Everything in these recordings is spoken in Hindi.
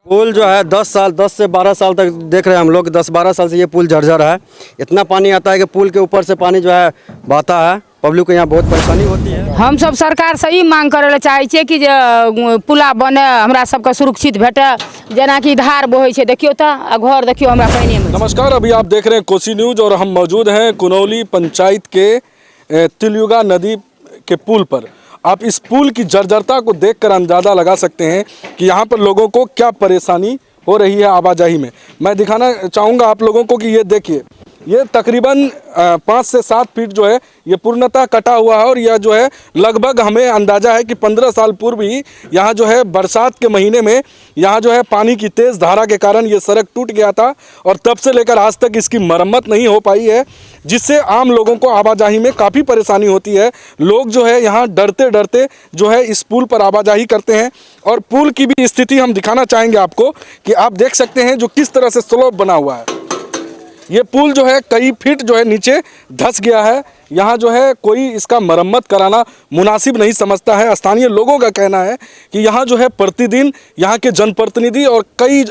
पुल जो है 10 से 12 साल तक देख रहे हैं हम लोग। 10-12 साल से ये पुल जर्जर है। इतना पानी आता है कि पुल के ऊपर से पानी जो है बहता है। पब्लिक को यहाँ बहुत परेशानी होती है। हम सब सरकार से ही मांग करे ला चाहे छे कि जे पुला बने, हमरा सबके सुरक्षित भेटे। जना कि धार बहे छे, देखियो त घर देखियो हमरा पानी में। नमस्कार, अभी आप देख रहे हैं कोसी न्यूज और हम मौजूद हैं कुनौली पंचायत के तिलयुगा नदी के पुल पर। आप इस पुल की जर्जरता को देखकर अंदाज़ा लगा सकते हैं कि यहाँ पर लोगों को क्या परेशानी हो रही है आवाजाही में। मैं दिखाना चाहूँगा आप लोगों को कि ये देखिए, ये तकरीबन 5 से 7 फीट जो है ये पूर्णतः कटा हुआ है। और यह जो है लगभग हमें अंदाज़ा है कि 15 साल पूर्व ही यहाँ जो है बरसात के महीने में यहाँ जो है पानी की तेज़ धारा के कारण ये सड़क टूट गया था और तब से लेकर आज तक इसकी मरम्मत नहीं हो पाई है, जिससे आम लोगों को आवाजाही में काफ़ी परेशानी होती है। लोग जो है यहाँ डरते डरते जो है इस पुल पर आवाजाही करते हैं। और पुल की भी स्थिति हम दिखाना चाहेंगे आपको कि आप देख सकते हैं जो किस तरह से स्लोप बना हुआ है। ये पुल जो है कई फीट जो है नीचे धंस गया है। यहाँ जो है कोई इसका मरम्मत कराना मुनासिब नहीं समझता है। स्थानीय लोगों का कहना है कि यहाँ जो है प्रतिदिन यहाँ के जनप्रतिनिधि और कई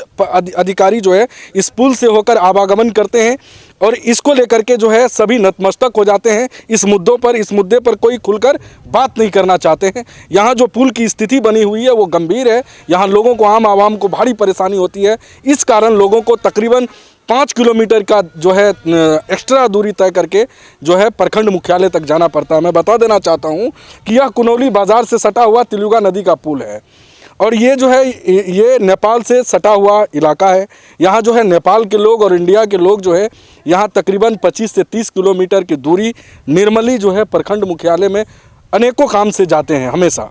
अधिकारी जो है इस पुल से होकर आवागमन करते हैं और इसको लेकर के जो है सभी नतमस्तक हो जाते हैं। इस मुद्दे पर कोई खुलकर बात नहीं करना चाहते हैं। यहाँ जो पुल की स्थिति बनी हुई है वो गंभीर है। यहाँ लोगों को आम आवाम को भारी परेशानी होती है। इस कारण लोगों को तकरीबन 5 किलोमीटर का जो है एक्स्ट्रा दूरी तय करके जो है प्रखंड मुख्यालय तक जाना पड़ता है। मैं बता देना चाहता हूँ कि यह कुनौली बाज़ार से सटा हुआ तिलयुगा नदी का पुल है और ये जो है ये नेपाल से सटा हुआ इलाका है। यहाँ जो है नेपाल के लोग और इंडिया के लोग जो है यहाँ तकरीबन 25 से 30 किलोमीटर की दूरी निर्मली जो है प्रखंड मुख्यालय में अनेकों काम से जाते हैं। हमेशा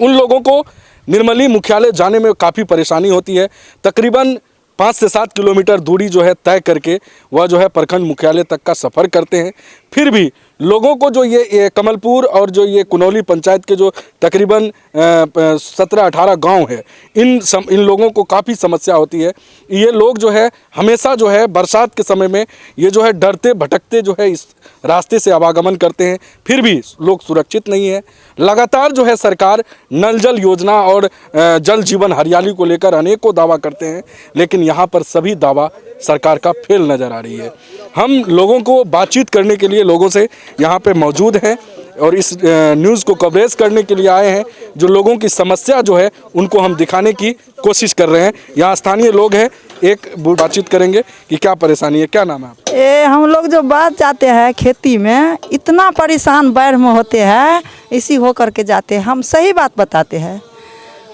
उन लोगों को निर्मली मुख्यालय जाने में काफ़ी परेशानी होती है। तकरीबन 5 से 7 किलोमीटर दूरी जो है तय करके वह जो है प्रखंड मुख्यालय तक का सफ़र करते हैं। फिर भी लोगों को जो ये कमलपुर और जो ये कुनौली पंचायत के जो तकरीबन 17-18 गांव है, इन लोगों को काफ़ी समस्या होती है। ये लोग जो है हमेशा जो है बरसात के समय में ये जो है डरते भटकते जो है इस रास्ते से आवागमन करते हैं। फिर भी लोग सुरक्षित नहीं है। लगातार जो है सरकार नल जल योजना और जल जीवन हरियाली को लेकर अनेकों दावा करते हैं, लेकिन यहाँ पर सभी दावा सरकार का फेल नज़र आ रही है। हम लोगों को बातचीत करने के लिए लोगों से यहाँ पे मौजूद हैं और इस न्यूज़ को कवरेज करने के लिए आए हैं। जो लोगों की समस्या जो है उनको हम दिखाने की कोशिश कर रहे हैं। यहाँ स्थानीय लोग हैं, एक बातचीत करेंगे कि क्या परेशानी है। क्या नाम है आपका? हम लोग जो बात जाते हैं खेती में इतना परेशान बाढ़ में होते हैं, इसी हो करके जाते हैं। हम सही बात बताते हैं,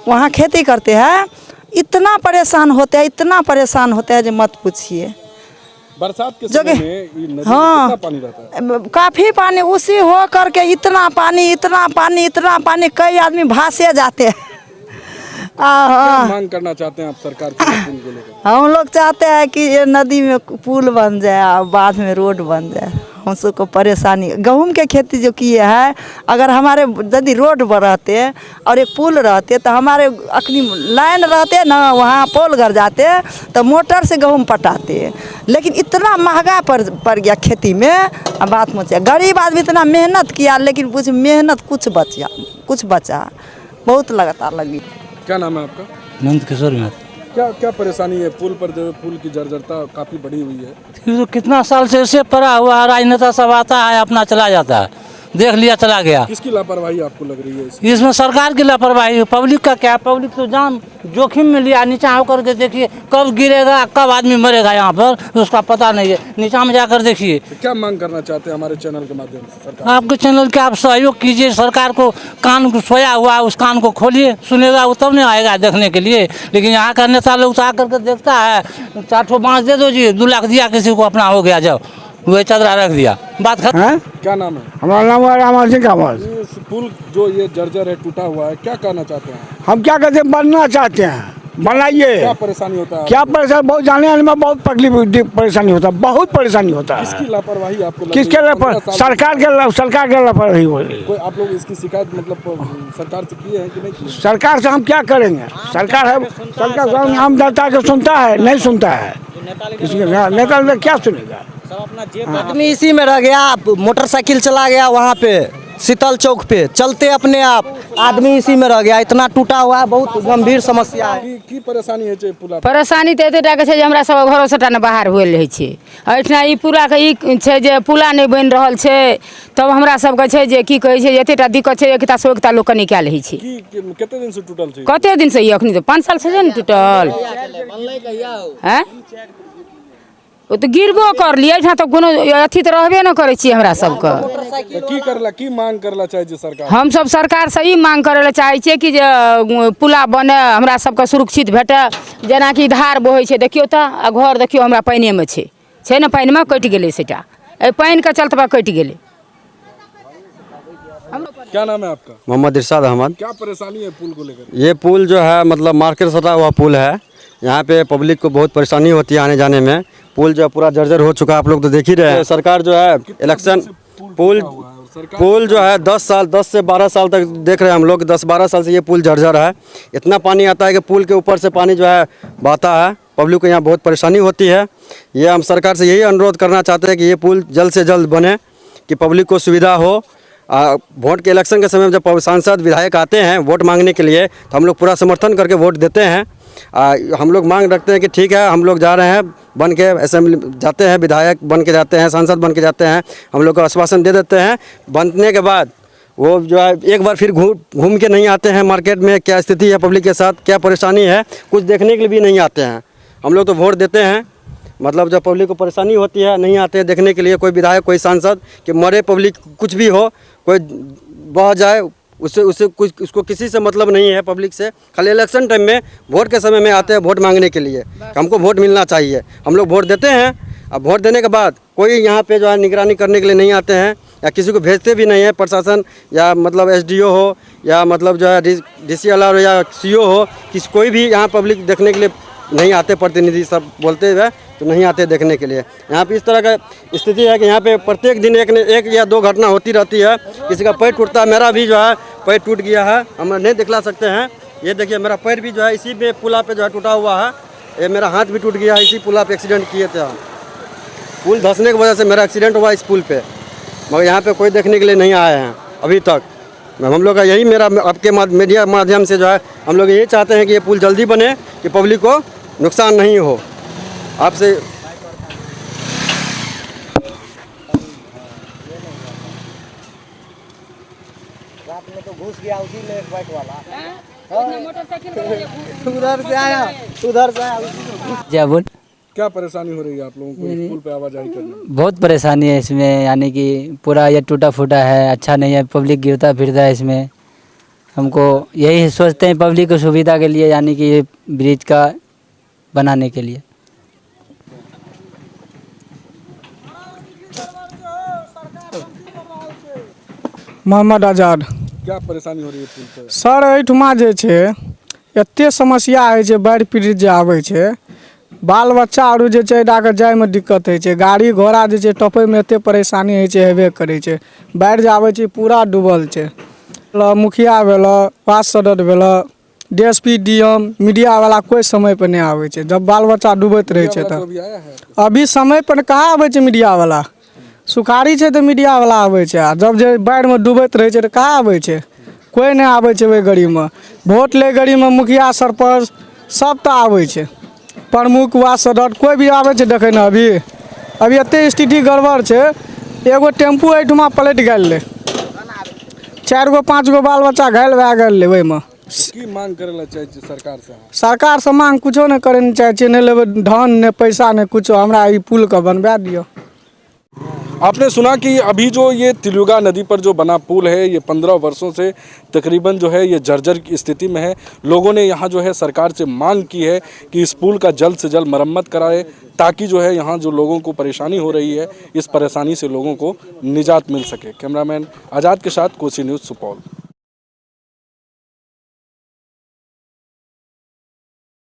वहाँ खेती करते हैं, इतना परेशान होते हैं, इतना परेशान होते हैं जो मत पूछिए। बरसात के समय में ये नदी में हाँ, कितना पानी रहता है? काफ़ी पानी, उसी हो करके इतना पानी कई आदमी भासे जाते हैं। क्या मांग करना चाहते हैं आप सरकार से पुल को लेकर? हम लोग चाहते हैं कि ये नदी में पुल बन जाए और बाद में रोड बन जाए। हम सबको परेशानी, गेहूं के खेती जो किए हैं, अगर हमारे यदि रोड रहते और एक पुल रहते तो हमारे अखनी लाइन रहते ना, वहाँ पोल गर जाते तो मोटर से गेहूं पटाते। लेकिन इतना महंगा पड़ गया खेती में, बात मत। गरीब आदमी इतना मेहनत किया लेकिन कुछ मेहनत कुछ बचा बहुत लगातार लगी। क्या नाम है आपका? नंद किशोर में। क्या परेशानी है पुल पर? जो पुल की जर्जरता काफी बड़ी हुई है। तो कितना साल से ऐसे पड़ा हुआ है, राजनेता सब आता है अपना चला जाता है, देख लिया चला गया। किसकी लापरवाही आपको लग रही है इसमें सरकार की लापरवाही। पब्लिक का क्या? पब्लिक तो जान जोखिम में लिया। नीचा होकर के देखिए कब गिरेगा, कब आदमी मरेगा यहाँ पर उसका पता नहीं है। नीचा में जाकर देखिए। तो क्या मांग करना चाहते हैं हमारे चैनल के माध्यम से सरकार? आपके चैनल के आप सहयोग कीजिए। सरकार को कान को सोया हुआ है, उस कान को खोलिए, सुनेगा वो तब नहीं आएगा देखने के लिए। लेकिन यहाँ का नेता लोग तो आकर के देखता है, 4 ठो बाँस दे दो जी, 2 लाख दिया किसी को, अपना हो गया, जाओ वही चदरा रख दिया, बात खत्म। क्या नाम है? हमारा नाम है रामा सिंह कामत। पुल जो ये जर्जर है, टूटा हुआ है, क्या कहना चाहते हैं? हम क्या कहते हैं, बनना चाहते हैं, बनाइए। क्या परेशानी होता है? क्या परेशानी? बहुत जाने आने में बहुत तकलीफ परेशानी होता है, बहुत परेशानी होता है। किसकी लापरवाही आपको? किसके लापरवाही? सरकार के लापरवाही हो रही है। कोई आप लोग इसकी शिकायत मतलब सरकार से किए हैं कि नहीं किए? सरकार से हम क्या करेंगे? सरकार है, सरकार आम जनता को सुनता है, नहीं सुनता है। नेता क्या सुनेगा? आदमी इसी में रह गया, मोटरसाइकिल चला गया वहाँ पे, शीतल चौक पे चलते अपने आप आदमी इसी में रह गया, इतना टूटा हुआ है, बहुत गंभीर समस्या है। की परेशानी है छै पुला परेशानी तऽ एते टाके छै जे हमरा सब घरो सटा ने बाहर होल रहै छै। एहिठिना ई पुलाके ई छै जे पुला नहि बनि रहल छै, तब हमरा सबके छै जे की कहै छै एतेटा दिक्कत छै, एकटा से एकटा लोक कनि कए रहै छै। कते दिन से टूटल छै? कते दिन से ई अखनी तऽ 5 साल से ने टूटल हैं। ओ तऽ गिरबो करलिए, एहिठाम तऽ कोनो अथी तऽ रहबे न करै छियै हमरा सबके। की करला, की मांग करला चाहे छै सरकार? हम सब सरकार से ई मांग करे ला चाहे छियै कि जे पुला बने, हमरा सबके सुरक्षित भेटे। जेनाकि धार बहै छै देखियो तऽ, आ घर देखियो हमरा पानिए में छै न, पानि में कटि गेलै सेटा, एहि पानि के चलते कटि गेलै। क्या नाम है आपका? मोहम्मद इरशाद अहमद। क्या परेशानी है पुल को लेकर? ये पुल जो है मतलब मार्केट सटा हुआ पुल है, यहाँ पे पब्लिक को बहुत परेशानी होती है आने जाने में। पुल जो है पूरा जर्जर हो चुका है, आप लोग तो देख ही रहे हैं। सरकार जो है इलेक्शन पुल जो है 10 से 12 साल तक देख रहे हैं हम लोग, 10-12 साल से ये पुल जर्जर है। इतना पानी आता है कि पुल के ऊपर से पानी जो है बहता है, पब्लिक को यहाँ बहुत परेशानी होती है। ये हम सरकार से यही अनुरोध करना चाहते हैं कि ये पुल जल्द से जल्द बने, कि पब्लिक को सुविधा हो। वोट के इलेक्शन के समय में जब सांसद विधायक आते हैं वोट मांगने के लिए, तो हम लोग पूरा समर्थन करके वोट देते हैं। हम लोग मांग रखते हैं कि ठीक है, हम लोग जा रहे हैं बन के असेंबली जाते हैं, विधायक बन के जाते हैं, सांसद बन के जाते हैं, हम लोग को आश्वासन दे देते हैं। बनने के बाद वो जो है एक बार फिर घूम के नहीं आते हैं मार्केट में, क्या स्थिति है पब्लिक के साथ, क्या परेशानी है, कुछ देखने के लिए भी नहीं आते हैं। हम लोग तो वोट देते हैं, मतलब जब पब्लिक को परेशानी होती है नहीं आते हैं देखने के लिए, कोई विधायक कोई सांसद कि मरे पब्लिक कुछ भी हो, कोई बह जाए, उससे कुछ उसको किसी से मतलब नहीं है पब्लिक से। खाली इलेक्शन टाइम में वोट के समय में आते हैं वोट मांगने के लिए, हमको वोट मिलना चाहिए। हम लोग वोट देते हैं, अब वोट देने के बाद कोई यहाँ पे जो है निगरानी करने के लिए नहीं आते हैं, या किसी को भेजते भी नहीं है प्रशासन, या मतलब SDO हो, या मतलब जो है DCLR हो, या CO हो, कोई भी यहाँ पब्लिक देखने के लिए नहीं आते। प्रतिनिधि सब बोलते हुए तो नहीं आते देखने के लिए। यहाँ पे इस तरह का स्थिति है कि यहाँ पे प्रत्येक दिन एक या दो घटना होती रहती है। किसी का पैर टूटता है, मेरा भी जो है पैर टूट गया है, हम नहीं दिखला सकते हैं। ये देखिए मेरा पैर भी जो है इसी पे पुला पे जो है टूटा हुआ है। ये मेरा हाथ भी टूट गया है, इसी पुला पे एक्सीडेंट किए थे हम। पुल धंसने की वजह से मेरा एक्सीडेंट हुआ इस पुल पे, मगर यहाँ पे कोई देखने के लिए नहीं आए हैं अभी तक। हम लोग का यही मेरा आपके मीडिया माध्यम से जो है हम लोग यही चाहते हैं कि ये पुल जल्दी बने, कि पब्लिक को नुकसान नहीं हो। आपसे रात में तो घुस गया उसी में एक वाइट वाला, उधर से आया क्या बोल क्या परेशानी हो रही है आप लोगों को इस पुल पे आवाजाही करने में? बहुत परेशानी है इसमें, यानी कि पूरा ये टूटा फूटा है, अच्छा नहीं है, पब्लिक गिरता फिरता है इसमें। हमको यही सोचते हैं पब्लिक को सुविधा के लिए, यानी कि ये ब्रिज का बनाने के लिए। मोहम्मद आजाद। क्या परेशानी हो रही है पुल पे? सर एहिठुमा जे छै एते समस्या होइ छै, बाढ़ि पीड़ित जे आबै छै, बाल बच्चा आरु जे छै एहिठाके जायमे दिक्कत होइ छै, गाड़ी घोड़ा जे छै टपैमे एते परेशानी होइ छै, हेबे करै छै। बाढ़ि जे आबै छै पूरा डूबल छै। मुखिया भेलऽ, वार्ड सदस्य भेलऽ, DSP DM मीडिया वाला कोई समय पर नहीं आवे छै। जब बाल बच्चा डूबैत रहे छै तो अभी समय पर कहाँ आवे छै मीडिया वाला। सुखाड़ी छै तो मीडिया वाला आवे छै, आ जब जे बाढ़ि में डूबैत रहे छै तो कहाँ आवे छै, कोई नहीं आवे छै। ओहि गड़ी में वोट ले गड़ी में मुखिया सरपंच सब तो आवे छै, प्रमुख वार्ड सदस्य कोई भी आवे छै देखे ना। अभी एते स्थिति गड़बड़ छै, एगो टेम्पू एहिठुमा पलटि गेल, 4 गो 5 गो बाल बच्चा घायल भए गेल ओहि में। की मांग करेला चाहिए सरकार से? सरकार से मांग कुछो नहीं करे नहीं चाहिए, नहीं लेवे धन नहीं पैसा नहीं कुछ, हमरा ई पुल का बनवा दियो। आपने सुना कि अभी जो ये तिलुगा नदी पर जो बना पुल है ये 15 वर्षों से तकरीबन जो है ये जर्जर की स्थिति में है। लोगों ने यहाँ जो है सरकार से मांग की है कि इस पुल का जल्द से जल्द मरम्मत कराए, ताकि जो है यहाँ जो लोगों को परेशानी हो रही है इस परेशानी से लोगों को निजात मिल सके। कैमरामैन आज़ाद के साथ कोसी न्यूज़ सुपौल।